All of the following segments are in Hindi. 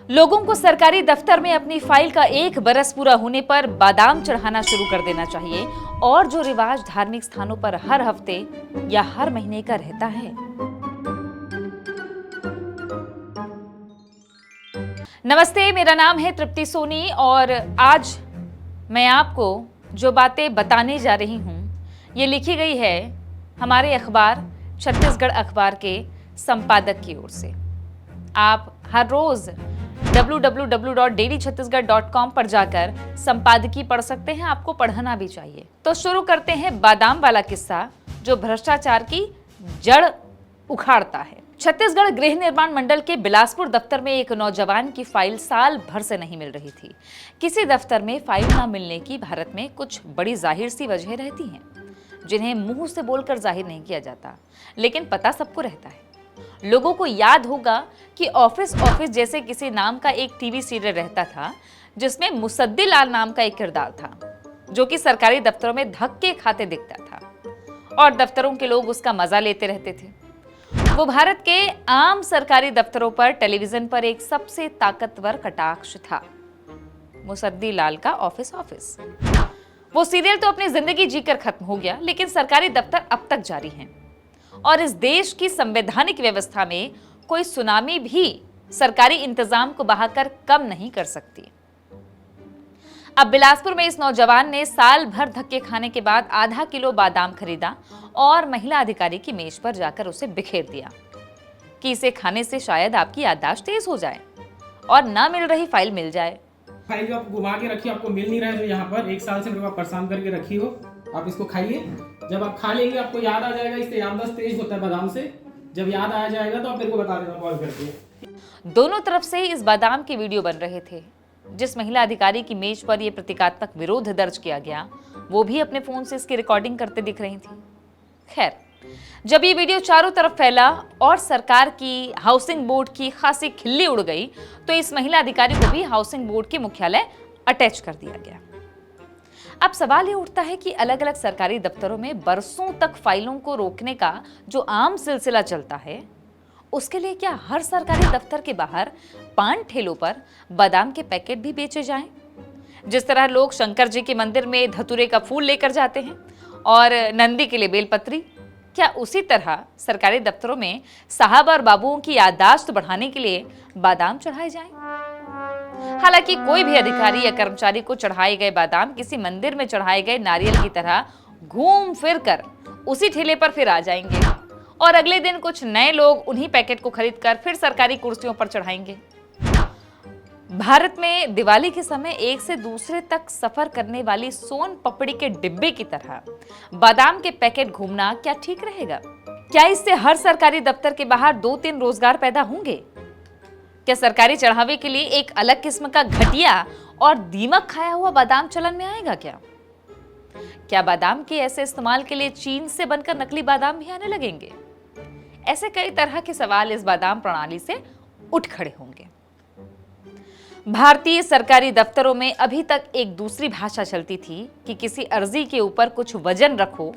लोगों को सरकारी दफ्तर में अपनी फाइल का 1 बरस पूरा होने पर बादाम चढ़ाना शुरू कर देना चाहिए और जो रिवाज धार्मिक स्थानों पर हर हफ्ते या हर महीने का रहता है। नमस्ते, मेरा नाम है तृप्ति सोनी और आज मैं आपको जो बातें बताने जा रही हूं ये लिखी गई है हमारे अखबार छत्तीसगढ़ अखबार के संपादक की ओर से। आप हर रोज www.dailychhattisgarh.com पर जाकर संपादकीय पढ़ सकते हैं, आपको पढ़ना भी चाहिए। तो शुरू करते हैं बादाम वाला किस्सा जो भ्रष्टाचार की जड़ उखाड़ता है। छत्तीसगढ़ गृह निर्माण मंडल के बिलासपुर दफ्तर में एक नौजवान की फाइल साल भर से नहीं मिल रही थी। किसी दफ्तर में फाइल न मिलने की भारत में कुछ बड़ी जाहिर सी वजह रहती हैं, जिन्हें मुंह से बोलकर जाहिर नहीं किया जाता, लेकिन पता सबको रहता है। लोगों को याद होगा कि ऑफिस जैसे किसी नाम का एक टीवी सीरियल रहता था जिसमें मुसद्दी लाल नाम का एक किरदार था जो कि सरकारी दफ्तरों में धक्के खाते दिखता था और दफ्तरों के लोग उसका मजा लेते रहते थे। वो भारत के आम सरकारी दफ्तरों पर टेलीविजन पर एक सबसे ताकतवर कटाक्ष था, मुसद्दी लाल का ऑफिस। वो सीरियल तो अपनी जिंदगी जीकर खत्म हो गया, लेकिन सरकारी दफ्तर अब तक जारी हैं और इस देश की संवैधानिक व्यवस्था में कोई सुनामी भी सरकारी इंतजाम को बहाकर कम नहीं कर सकती। अब बिलासपुर में इस नौजवान ने साल भर धक्के खाने के बाद आधा किलो बादाम खरीदा और महिला अधिकारी की मेज पर जाकर उसे बिखेर दिया कि इसे खाने से शायद आपकी याददाश्त तेज हो जाए और ना मिल रही फाइल मिल जाए। फाइल जो आप घुमा के रखी, आपको मिल नहीं रहा है, जो यहाँ पर 1 साल से मेरे को परेशान करके रखी हो, आप इसको खाइए। जब आप खा लेंगे आपको याद आ जाएगा, इससे याददाश्त तेज होता है बादाम से। जब याद आ जाएगा तो आप मेरे को बता देना कॉल करके। दोनों तरफ से इस बादाम के वीडियो बन रहे थे। जिस महिला अधिकारी की मेज पर यह प्रतीकात्मक विरोध दर्ज किया गया वो भी अपने फोन से इसकी रिकॉर्डिंग करते दिख रही थी। खैर, जब ये वीडियो चारों तरफ फैला और सरकार की हाउसिंग बोर्ड की खासी खिल्ली उड़ गई तो इस महिला अधिकारी को भी हाउसिंग बोर्ड के मुख्यालय अटैच कर दिया गया। अब सवाल ये उठता है कि अलग अलग सरकारी दफ्तरों में बरसों तक फाइलों को रोकने का जो आम सिलसिला चलता है, उसके लिए क्या हर सरकारी दफ्तर के बाहर पान ठेलों पर बादाम के पैकेट भी बेचे जाएं? जिस तरह लोग शंकर जी के मंदिर में धतूरे का फूल लेकर जाते हैं और नंदी के लिए बेलपत्री, क्या उसी तरह सरकारी दफ्तरों में साहब और बाबुओं की याददाश्त बढ़ाने के लिए बादाम चढ़ाए जाएं? हालांकि कोई भी अधिकारी या कर्मचारी को चढ़ाए गए बादाम किसी मंदिर में चढ़ाए गए नारियल की तरह घूम फिर कर उसी ठेले पर फिर आ जाएंगे और अगले दिन कुछ नए लोग उन्हीं पैकेट को खरीदकर फिर सरकारी कुर्सियों पर चढ़ाएंगे। भारत में दिवाली के समय एक से दूसरे तक सफर करने वाली सोन पपड़ी के डिब्बे की तरह बादाम के पैकेट घूमना क्या ठीक रहेगा? क्या इससे हर सरकारी दफ्तर के बाहर 2-3 रोजगार पैदा होंगे? क्या सरकारी चढ़ावे के लिए एक अलग किस्म का घटिया और दीमक खाया हुआ बादाम चलन में आएगा? क्या बादाम के ऐसे इस्तेमाल के लिए चीन से बनकर नकली बादाम भी आने लगेंगे? ऐसे कई तरह के सवाल इस बादाम प्रणाली से उठ खड़े होंगे। भारतीय सरकारी दफ्तरों में अभी तक एक दूसरी भाषा चलती थी कि किसी अर्जी के ऊपर कुछ वजन रखो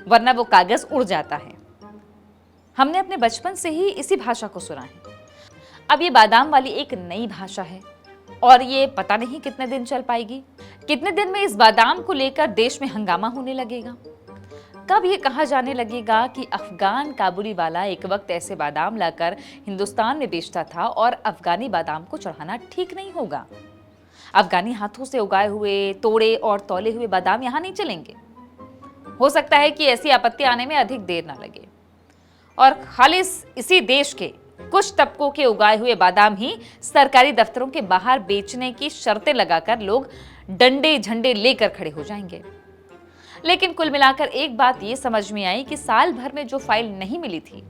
वरना वो कागज उड़ जाता है। हमने अपने बचपन से ही इसी भाषा को सुना है। अब ये बादाम वाली एक नई भाषा है और ये पता नहीं कितने दिन चल पाएगी। कितने दिन में इस बादाम को लेकर देश में हंगामा होने लगेगा। कब ये कहा जाने लगेगा कि अफगान काबुली वाला एक वक्त ऐसे बादाम लाकर हिंदुस्तान में बेचता था और अफगानी बादाम को चढ़ाना ठीक नहीं होगा। अफगानी हाथों से उगाए हुए, तोड़े और तौले हुए बादाम यहाँ नहीं चलेंगे। हो सकता है कि ऐसी आपत्ति आने में अधिक देर ना लगे और खालिस इसी देश के कुछ तबकों के उगाए हुए बादाम ही सरकारी दफ्तरों के बाहर बेचने की शर्तें लगाकर लोग डंडे झंडे लेकर खड़े हो जाएंगे। लेकिन कुल मिलाकर एक बात ये समझ में आई कि साल भर में जो फाइल नहीं मिली थी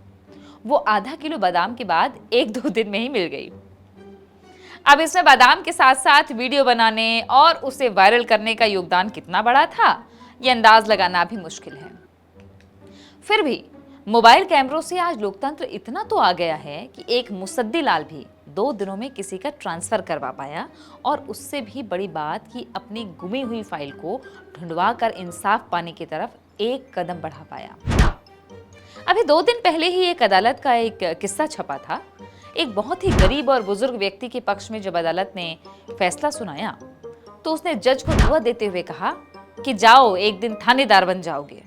वो आधा किलो बादाम के बाद 1-2 दिन में ही मिल गई। अब इसमें बादाम के साथ साथ वीडियो बनाने और उसे वायरल करने का योगदान कितना बड़ा था ये अंदाज लगाना भी मुश्किल है। फिर भी मोबाइल कैमरों से आज लोकतंत्र इतना तो आ गया है कि एक मुसद्दी लाल भी 2 दिनों में किसी का ट्रांसफर करवा पाया और उससे भी बड़ी बात कि अपनी गुमी हुई फाइल को ढूंढवा कर इंसाफ पाने की तरफ एक कदम बढ़ा पाया। अभी 2 दिन पहले ही एक अदालत का एक किस्सा छपा था एक बहुत ही गरीब और बुजुर्ग व्यक्ति के पक्ष में जब अदालत ने फैसला सुनाया तो उसने जज को दुआ देते हुए कहा कि जाओ, एक दिन थानेदार बन जाओगे।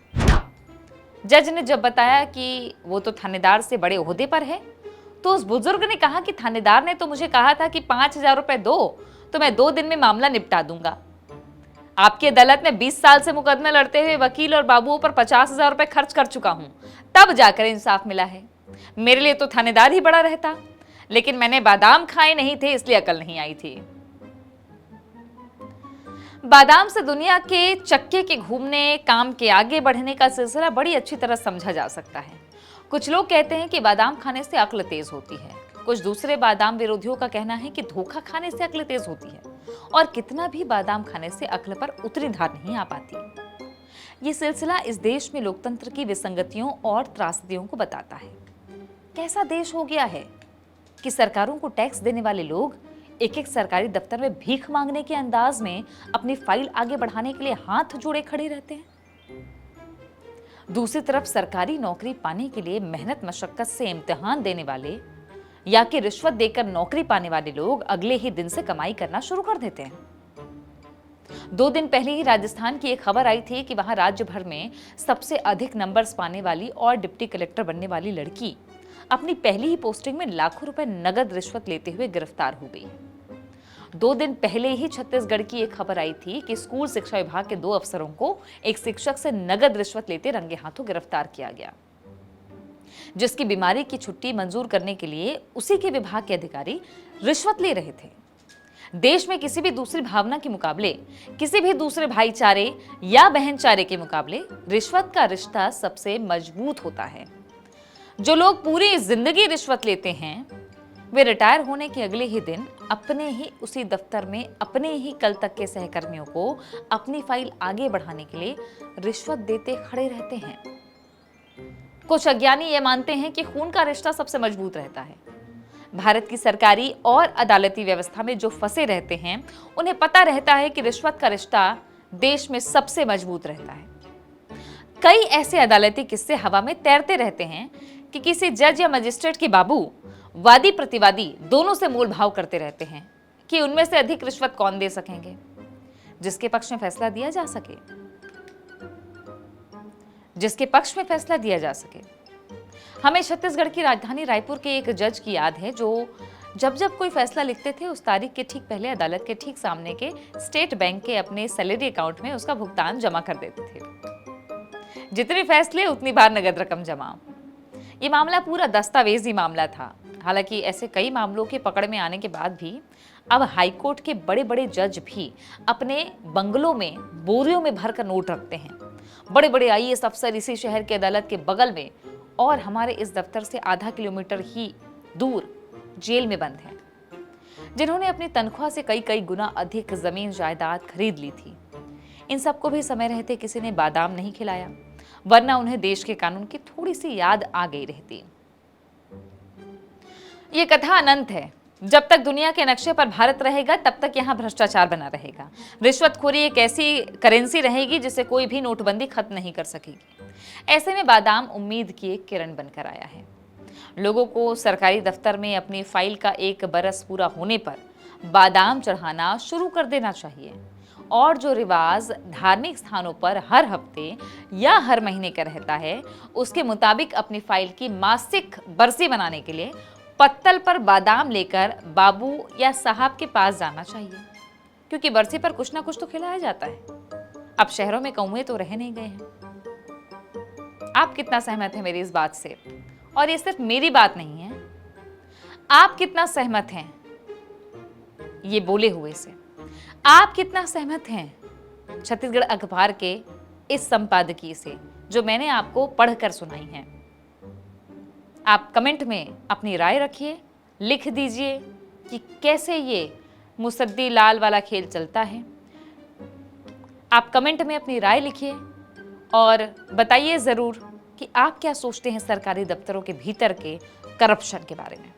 जज ने जब बताया कि वो तो थानेदार से बड़े ओहदे पर है, तो उस बुजुर्ग ने कहा कि थानेदार ने तो मुझे कहा था कि 5,000 रुपए दो तो मैं 2 दिन में मामला निपटा दूंगा। आपकी अदालत में 20 साल से मुकदमे लड़ते हुए वकील और बाबुओं पर 50,000 रुपए खर्च कर चुका हूं, तब जाकर इंसाफ मिला है। मेरे लिए तो थानेदार ही बड़ा रहता, लेकिन मैंने बादाम खाए नहीं थे इसलिए अकल नहीं आई थी। बादाम से दुनिया के चक्के के घूमने, काम के आगे बढ़ने का सिलसिला बड़ी अच्छी तरह समझा जा सकता है। कुछ लोग कहते हैं कि बादाम खाने से अक्ल तेज होती है, कुछ दूसरे बादाम विरोधियों का कहना है कि धोखा खाने से अक्ल तेज होती है, और कितना भी बादाम खाने से अक्ल पर उतनी धार नहीं आ पाती। ये सिलसिला इस देश में लोकतंत्र की विसंगतियों और त्रासदियों को बताता है। कैसा देश हो गया है कि सरकारों को टैक्स देने वाले लोग एक एक सरकारी दफ्तर में भीख मांगने के अंदाज में अपनी फाइल आगे बढ़ाने के लिए हाथ जोड़े खड़े रहते हैं। दूसरी तरफ सरकारी नौकरी पाने के लिए मेहनत मशक्कत से इम्तिहान देने वाले या कि रिश्वत देकर नौकरी पाने वाले लोग अगले ही दिन से कमाई करना शुरू कर देते हैं। 2 दिन पहले ही राजस्थान की एक खबर आई थी कि वहां राज्य भर में सबसे अधिक नंबर्स पाने वाली और डिप्टी कलेक्टर बनने वाली लड़की अपनी पहली ही पोस्टिंग में लाखों रुपए नगद रिश्वत लेते हुए गिरफ्तार हो गई। 2 दिन पहले ही छत्तीसगढ़ की एक खबर आई थी कि स्कूल शिक्षा विभाग के 2 अफसरों को एक शिक्षक से नगद रिश्वत लेते रंगे हाथों गिरफ्तार किया गया, जिसकी बीमारी की छुट्टी मंजूर करने के लिए उसी के विभाग के अधिकारी रिश्वत ले रहे थे। देश में किसी भी दूसरी भावना के मुकाबले, किसी भी दूसरे भाईचारे या बहनचारे के मुकाबले रिश्वत का रिश्ता सबसे मजबूत होता है। जो लोग पूरी जिंदगी रिश्वत लेते हैं वे रिटायर होने के अगले ही दिन अपने ही उसी दफ्तर में अपने ही कल तक के सहकर्मियों को अपनी फाइल आगे बढ़ाने के लिए रिश्वत देते खड़े रहते हैं। कुछ अज्ञानी ये मानते हैं कि खून का रिश्ता सबसे मजबूत रहता है। भारत की सरकारी और अदालती व्यवस्था में जो फंसे रहते हैं उन्हें पता रहता है कि रिश्वत का रिश्ता देश में सबसे मजबूत रहता है। कई ऐसे अदालती किस्से हवा में तैरते रहते हैं कि किसी जज या मजिस्ट्रेट के बाबू वादी प्रतिवादी दोनों से मोल भाव करते रहते हैं कि उनमें से अधिक रिश्वत कौन दे सकेंगे, जिसके पक्ष में फैसला दिया जा सके। हमें छत्तीसगढ़ की राजधानी रायपुर के एक जज की याद है जो जब कोई फैसला लिखते थे उस तारीख के ठीक पहले अदालत के ठीक सामने के स्टेट बैंक के अपने सैलरी अकाउंट में उसका भुगतान जमा कर देते थे। जितने फैसले उतनी बार नगद रकम जमा। ये मामला पूरा दस्तावेजी मामला था। हालांकि ऐसे कई मामलों के पकड़ में आने के बाद भी अब हाईकोर्ट के बड़े बड़े जज भी अपने बंगलों में बोरियों में भरकर नोट रखते हैं। बड़े बड़े आईएएस अफसर इसी शहर की अदालत के बगल में और हमारे इस दफ्तर से आधा किलोमीटर ही दूर जेल में बंद हैं, जिन्होंने अपनी तनख्वाह से कई गुना अधिक जमीन जायदाद खरीद ली थी। इन सबको भी समय रहते किसी ने बादाम नहीं खिलाया, वरना उन्हें देश के कानून की थोड़ी सी याद आ गई रहती। ये कथा अनंत है। जब तक दुनिया के नक्शे पर भारत रहेगा तब तक यहाँ भ्रष्टाचार बना रहेगा। रिश्वतखोरी एक ऐसी करेंसी रहेगी जिसे कोई भी नोटबंदी खत्म नहीं कर सकेगी। ऐसे में बादाम उम्मीद की एक किरण बनकर आया है। लोगों को सरकारी दफ्तर में अपनी फाइल का 1 बरस पूरा होने पर बादाम चढ़ाना शुरू कर देना चाहिए और जो रिवाज धार्मिक स्थानों पर हर हफ्ते या हर महीने का रहता है उसके मुताबिक अपनी फाइल की मासिक बरसी बनाने के लिए पत्तल पर बादाम लेकर बाबू या साहब के पास जाना चाहिए, क्योंकि बरसी पर कुछ ना कुछ तो खिलाया जाता है। अब शहरों में कौए तो रह नहीं गए हैं। आप कितना सहमत हैं मेरी इस बात से? और ये सिर्फ मेरी बात नहीं है, आप कितना सहमत हैं ये बोले हुए से? आप कितना सहमत हैं छत्तीसगढ़ अखबार के इस संपादकीय से जो मैंने आपको पढ़कर सुनाई है? आप कमेंट में अपनी राय रखिए, लिख दीजिए कि कैसे ये मुसद्दी लाल वाला खेल चलता है। आप कमेंट में अपनी राय लिखिए और बताइए ज़रूर कि आप क्या सोचते हैं सरकारी दफ्तरों के भीतर के करप्शन के बारे में।